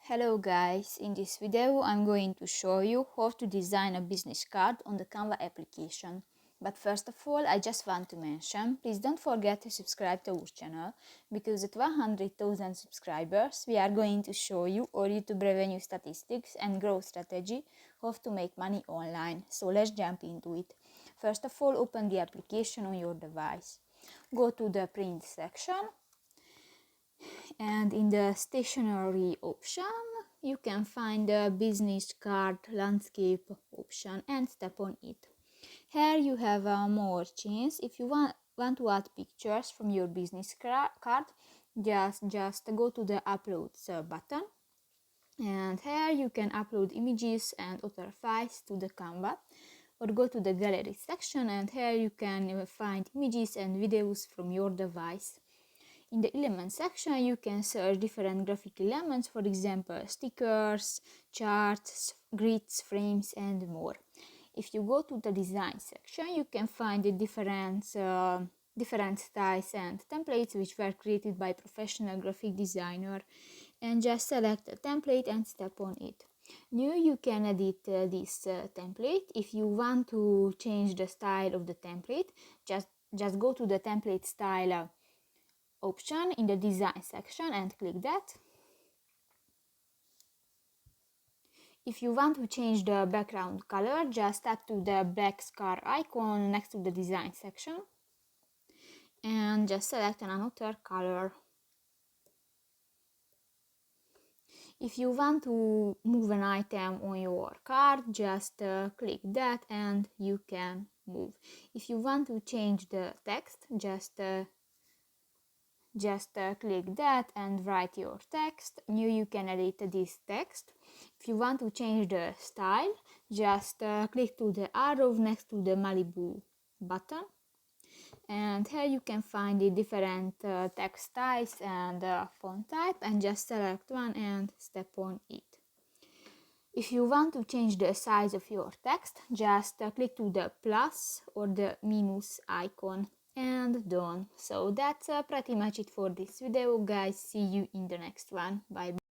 Hello guys, in this video I'm going to show you how to design a business card on the Canva application. But first of all, I just want to mention, please don't forget to subscribe to our channel, because at 100,000 subscribers we are going to show you our YouTube revenue statistics and growth strategy, how to make money online. So let's jump into it. First of all, open the application on your device. Go to the print section, and in the stationery option you can find the business card landscape option and step on it. Here you have more options. If you want to add pictures from your business card, just go to the uploads button, and here you can upload images and other files to the Canva, or go to the gallery section, and here you can find images and videos from your device. In the element section, you can search different graphic elements, for example, stickers, charts, grids, frames, and more. If you go to the design section, you can find the different styles and templates which were created by professional graphic designer, and just select a template and step on it. Now you can edit this template. If you want to change the style of the template, just go to the template style option in the design section and click that. If you want to change the background color, just tap to the black square icon next to the design section and just select another color. If you want to move an item on your card, just click that and you can move. If you want to change the text, just click that and write your text. Now you can edit this text. If you want to change the style, just click to the arrow next to the Malibu button, and here you can find the different text styles and font type, and just select one and step on it. If you want to change the size of your text, just click to the plus or the minus icon and done. So that's pretty much it for this video, guys. See you in the next one. Bye bye.